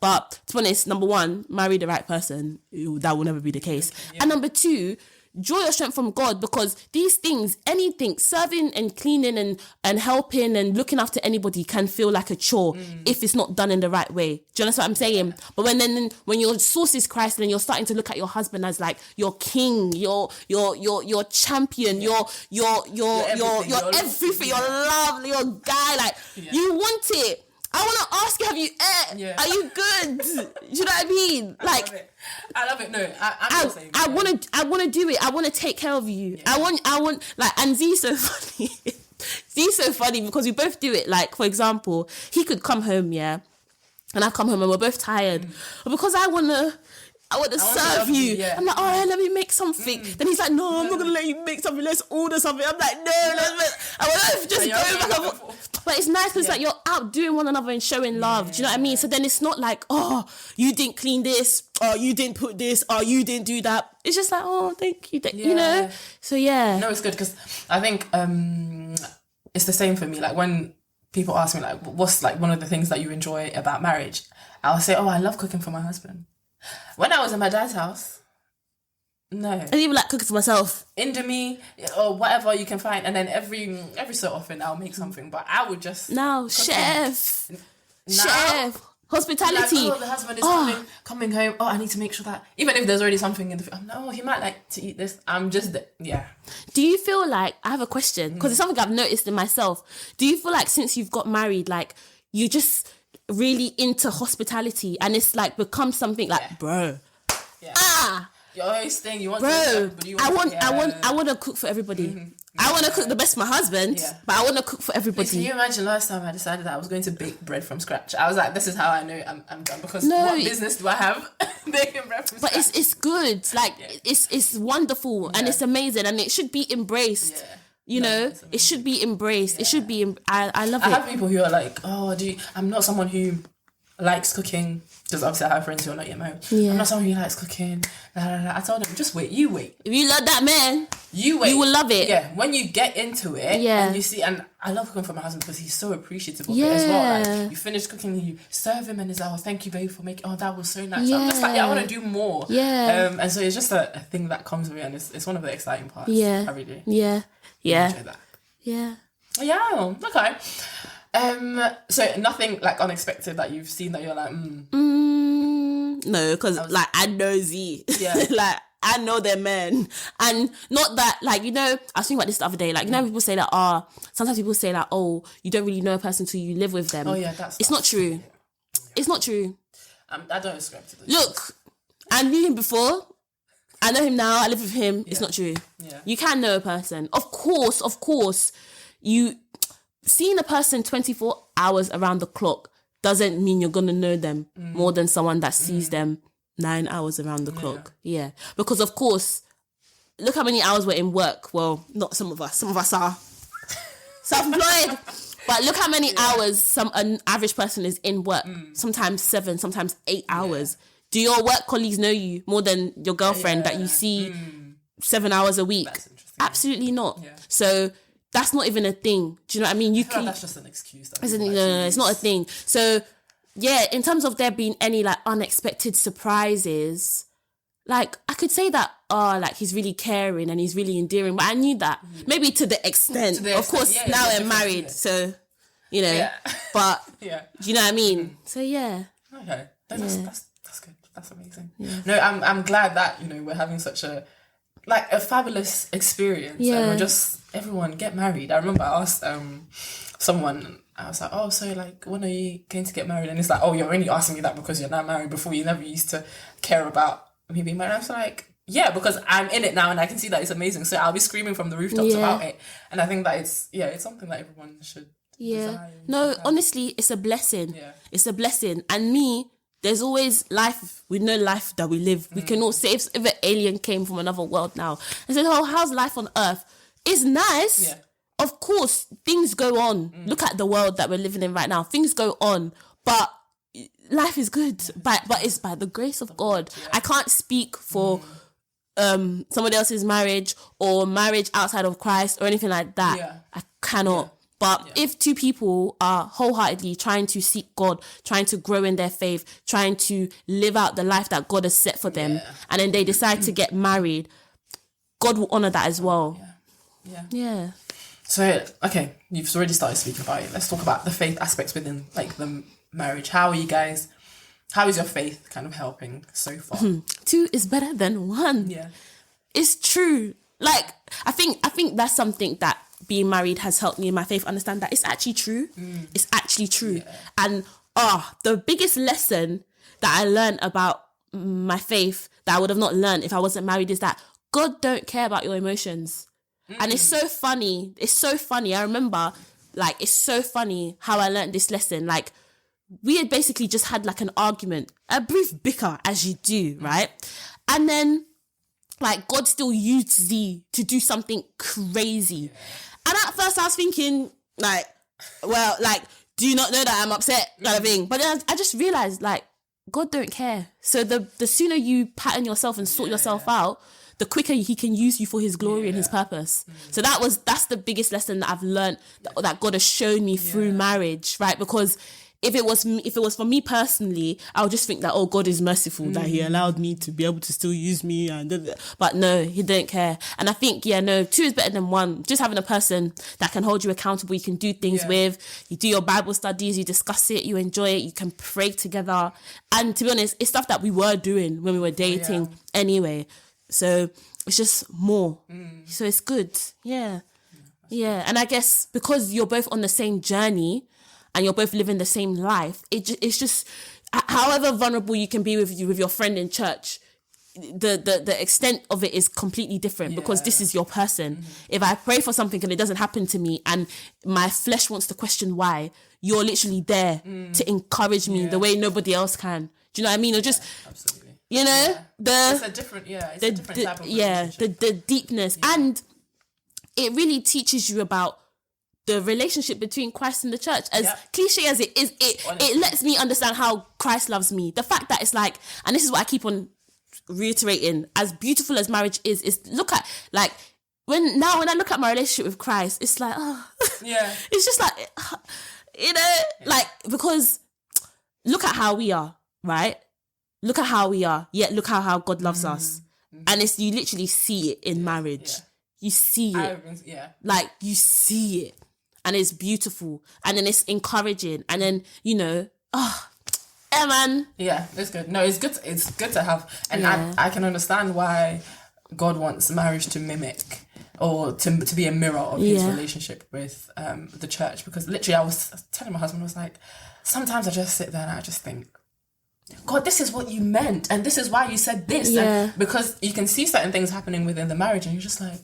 But to be honest, number one, marry the right person. That will never be the case. And number two, draw your strength from God, because these things, anything, serving and cleaning and helping and looking after anybody can feel like a chore if it's not done in the right way. Do you understand what I'm saying? But when your source is Christ, then you're starting to look at your husband as like your king, your champion, your everything, your love, your guy. Like you want it. I want to ask you, have you ate? Yeah. Are you good? Do you know what I mean? Like, I love it. No, I want to do it. I want to take care of you. Yeah. I want, like, and Z's so funny. Z's so funny because we both do it. Like, for example, he could come home, and I come home and we're both tired. But because I want to serve you. Yeah. I'm like, let me make something. Then he's like, no, I'm not going to let you make something. Let's order something. I'm like, no. I want to just go back and forth. But it's nice because like you're out doing one another and showing love. Do you know what I mean? So then it's not like, you didn't clean this, or you didn't put this, or you didn't do that. It's just like, thank you. You know? So yeah. No, it's good because I think it's the same for me. Like when people ask me like, what's like one of the things that you enjoy about marriage? I'll say, I love cooking for my husband. When I was in my dad's house, no. I didn't even like cooking for myself. Indomie or whatever you can find, and then every so often I'll make something. But I would just chef, hospitality. Like, the husband is coming home. I need to make sure that even if there's already something in the food, he might like to eat this. I'm just Do you feel like I have a question because it's something I've noticed in myself? Do you feel like since you've got married, like you just really into hospitality and it's like become something like bro you're always saying you want bro to I want to cook for everybody. I want to cook the best for my husband, but I want to cook for everybody. Can you imagine last time I decided that I was going to bake bread from scratch? I was like, this is how I know I'm done, because what business do I have baking bread from scratch? But it's good, like it's wonderful and it's amazing and it should be embraced. You know, it should be embraced. It should be. I love it. I have people who are like, I'm not someone who likes cooking, because obviously I have friends who are not yet married. I'm not someone who likes cooking. I told them, just wait. You wait. If you love that man, you wait. You will love it. Yeah, when you get into it, and you see, and I love cooking for my husband because he's so appreciative of it as well. Like, you finish cooking, you serve him, and he's like, thank you, babe, for making. That was so nice. I'm just like, I want to do more. And so it's just a thing that comes with it, and it's one of the exciting parts. Every day. Yeah. Enjoy that. Yeah. Okay. So nothing like unexpected that you've seen that you're like, No, because like I know Z. Yeah. Like I know their men. And not that, like, you know, I was thinking about this the other day, like, you know, people say that, sometimes people say that, oh, you don't really know a person until you live with them. Oh yeah, it's not true. Yeah. It's not true. I don't subscribe to this. Look, I knew him before. I know him now. I live with him. It's not true. Yeah. You can know a person. Of course. You seeing a person 24 hours around the clock doesn't mean you're going to know them more than someone that sees them 9 hours around the clock. Yeah. Because of course, look how many hours we're in work. Well, not some of us. Some of us are self-employed. But look how many hours an average person is in work. Sometimes 7, sometimes 8 hours. Do your work colleagues know you more than your girlfriend that you see 7 hours a week? Absolutely not. Yeah. So that's not even a thing. Do you know what I mean? That's just an excuse. No, it's not a thing. So yeah, in terms of there being any like unexpected surprises, like I could say that, like he's really caring and he's really endearing, but I knew that maybe to the extent. Of course, now we're married, so you know. Yeah. But do you know what I mean? So yeah. Okay, that's good. That's amazing. Yeah. No, I'm glad that we're having such a fabulous experience. Yeah. And we're just everyone get married. I remember I asked someone. I was like, oh, so like, when are you going to get married? And it's like, oh, you're only asking me that because you're now married. Before you never used to care about me being married. I was like, yeah, because I'm in it now and I can see that it's amazing. So I'll be screaming from the rooftops about it. And I think that it's something that everyone should desire. No, honestly, it's a blessing. Yeah. It's a blessing. And there's always life. We know life that we live. We can all say if an alien came from another world now and said, oh, how's life on Earth? It's nice. Yeah. Of course, things go on. Look at the world that we're living in right now. Things go on. But life is good. But it's by the grace of God. Yeah. I can't speak for somebody else's marriage or marriage outside of Christ or anything like that. Yeah. I cannot. Yeah. But if two people are wholeheartedly trying to seek God, trying to grow in their faith, trying to live out the life that God has set for them, and then they decide to get married, God will honour that as well. Yeah. So, okay, you've already started speaking about it. Let's talk about the faith aspects within the marriage. How is your faith kind of helping so far? 2 is better than 1. Yeah. It's true. Like, I think that's something that being married has helped me in my faith understand that it's actually true. It's actually true. Yeah. And the biggest lesson that I learned about my faith that I would have not learned if I wasn't married is that God don't care about your emotions. And it's so funny. It's so funny. I remember, it's so funny how I learned this lesson. Like, we had basically just had an argument, a brief bicker, as you do, right? And then, God still used Z to do something crazy. And at first I was thinking, do you not know that I'm upset, kind of thing? But then I just realised, God don't care. So the sooner you pattern yourself and sort yourself out, the quicker he can use you for his glory and his purpose. So that's the biggest lesson that I've learned that God has shown me through marriage, right? Because if it was for me personally, I would just think that, God is merciful that he allowed me to be able to still use me. But no, he didn't care. And I think, 2 is better than 1. Just having a person that can hold you accountable, you can do things with, you do your Bible studies, you discuss it, you enjoy it, you can pray together. And to be honest, it's stuff that we were doing when we were dating anyway. So it's just more. So it's good. Yeah. And I guess because you're both on the same journey and you're both living the same life, it's just, however vulnerable you can be with your friend in church, the extent of it is completely different because this is your person. If I pray for something and it doesn't happen to me and my flesh wants to question why, you're literally there to encourage me the way nobody else can. Do you know what I mean? Or just... Absolutely. It's a different type of relationship. The deepness. And it really teaches you about the relationship between Christ and the church. As cliche as it is, it lets me understand how Christ loves me. The fact that it's and this is what I keep on reiterating, as beautiful as marriage is look at, when I look at my relationship with Christ, it's it's just because look at how we are, right? Look at how we are, yet look how God loves us. And you literally see it in marriage. You see it. You see it. And it's beautiful. And then it's encouraging. And then, Man. Yeah, it's good. No, it's good. It's good to have, and I can understand why God wants marriage to mimic or to be a mirror of his relationship with the church. Because literally, I was telling my husband, I was like, sometimes I just sit there and I just think, God, this is what you meant, and this is why you said this. And because you can see certain things happening within the marriage, and you're just like,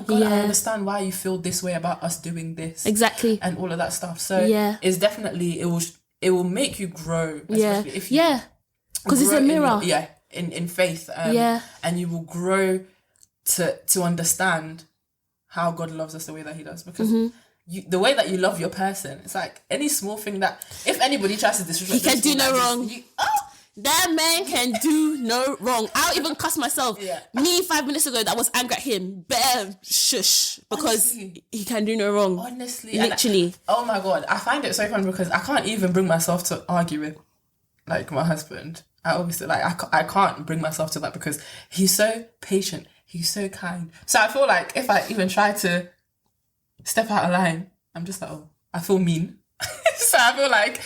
God, I understand why you feel this way about us doing this. Exactly. And all of that stuff. So it's definitely, it will make you grow. Especially if you because it's a mirror. In faith. And you will grow to understand how God loves us the way that he does. Because the way that you love your person, it's like any small thing that, if anybody tries to disrespect, he can do no wrong. That man can do no wrong. I'll even cuss myself. Me 5 minutes ago that was angry at him. Better shush. Because he can do no wrong. Honestly. Literally. Oh my God. I find it so funny because I can't even bring myself to argue with like my husband. I can't bring myself to that because he's so patient. He's so kind. So I feel like if I even try to step out of line, I'm just like, I feel mean. So I feel like,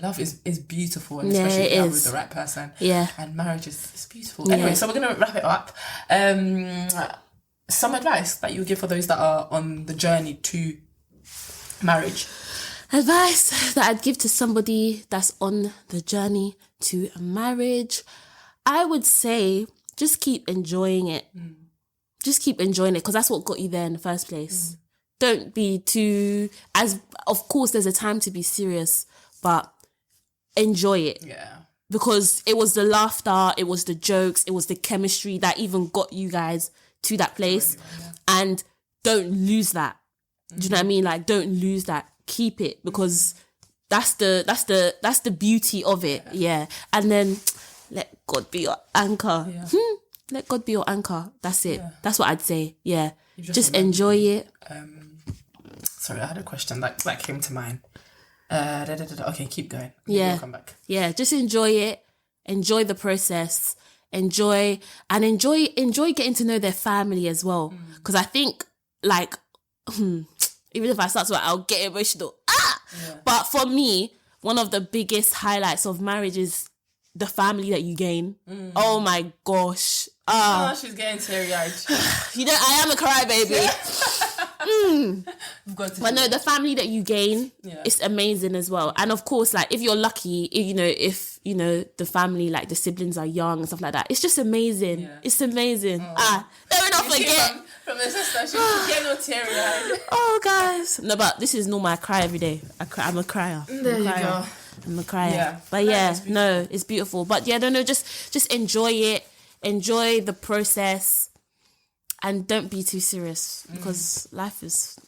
love is beautiful, and especially with the right person. And marriage is beautiful. Anyway, so we're gonna wrap it up. Some advice that you would give for those that are on the journey to marriage. Advice that I'd give to somebody that's on the journey to marriage, I would say just keep enjoying it. Just keep enjoying it, because that's what got you there in the first place. Don't be too, of course there's a time to be serious, but enjoy it. Because it was the laughter, it was the jokes, it was the chemistry that even got you guys to that place. And don't lose that. Do you know what I mean? Like, don't lose that. Keep it, because that's the beauty of it. And then let God be your anchor. Let God be your anchor. That's it. That's what I'd say. Just enjoy it. Sorry, I had a question that came to mind. Okay, keep going. We'll come back. Just enjoy it. Enjoy the process. Enjoy getting to know their family as well. Because I think, like, even if I start to, I'll get emotional. But for me, one of the biggest highlights of marriage is the family that you gain. Oh my gosh. She's getting teary-eyed. You know, I am a crybaby. But no, the family that you gain is amazing as well. And of course, like, if you're lucky, if the family, like the siblings are young and stuff like that, it's just amazing. It's amazing. Let me not forget. From the sister, she's getting all teary-eyed. Oh, guys. No, but this is normal. I cry every day. I'm a crier. There you go. I'm a crier. But it's beautiful. But just enjoy it. Enjoy the process. And don't be too serious, because life is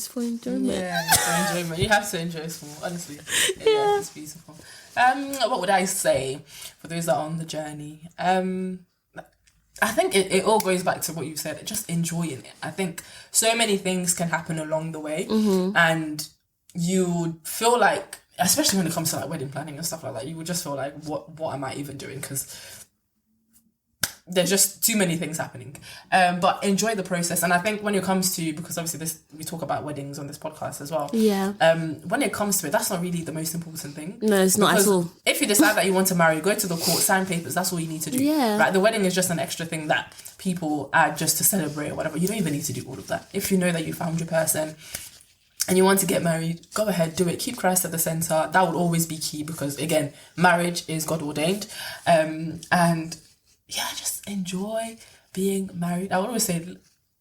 for enjoyment. It's for enjoyment. You have to enjoy small, honestly. It's beautiful. What would I say for those that are on the journey? I think it all goes back to what you said, just enjoying it. I think so many things can happen along the way, and you feel like, especially when it comes to like wedding planning and stuff like that, you would just feel like, what am I even doing? Because there's just too many things happening. But enjoy the process. And I think when it comes to, because obviously we talk about weddings on this podcast as well. When it comes to it, that's not really the most important thing. No, it's not at all. If you decide that you want to marry, go to the court, sign papers, that's all you need to do. Right? The wedding is just an extra thing that people add just to celebrate or whatever. You don't even need to do all of that. If you know that you found your person and you want to get married, go ahead, do it. Keep Christ at the center. That will always be key, because again, marriage is God ordained. And just enjoy being married. I would always say,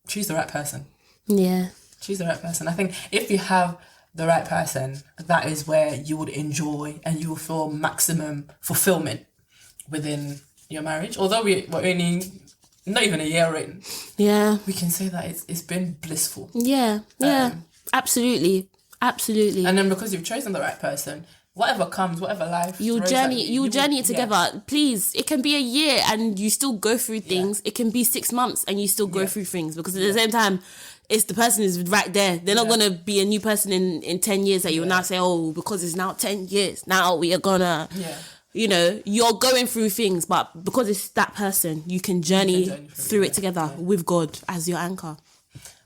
choose the right person. Choose the right person. I think if you have the right person, that is where you would enjoy and you will feel maximum fulfillment within your marriage. Although we're only not even a year in, we can say that it's been blissful. Absolutely. And then because you've chosen the right person, whatever comes, whatever life, you'll journey it together. Please, it can be a year and you still go through things. It can be 6 months and you still go through things, because at the same time, it's the person is right there. They're not gonna be a new person in 10 years that you will now say, oh, because it's now 10 years, now we are gonna you're going through things, but because it's that person, you can journey through it together with God as your anchor.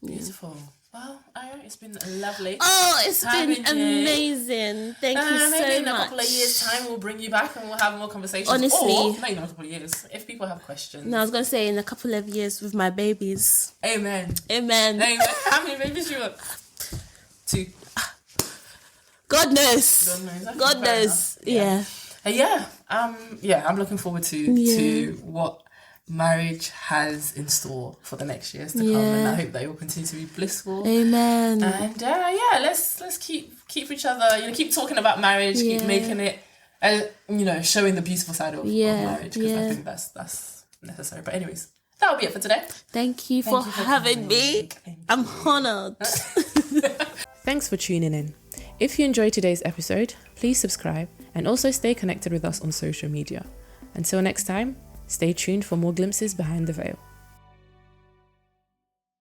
Beautiful. Well, it's been lovely. Oh, it's been having you. amazing. Thank you so much. Maybe in a couple of years' time, we'll bring you back and we'll have more conversations. Honestly. Or, maybe in a couple of years, if people have questions. No, I was going to say in a couple of years with my babies. Amen. Amen. How many babies you want? 2. God knows. God knows. Yeah. I'm looking forward to what marriage has in store for the next years to come, and I hope they will continue to be blissful. Amen. And let's keep each other, keep talking about marriage, keep making it, showing the beautiful side of marriage, because I think that's necessary. But anyways, that'll be it for today. Thank you for having me. I'm honored. Thanks for tuning in. If you enjoyed today's episode, please subscribe and also stay connected with us on social media. Until next time, stay tuned for more glimpses behind the veil.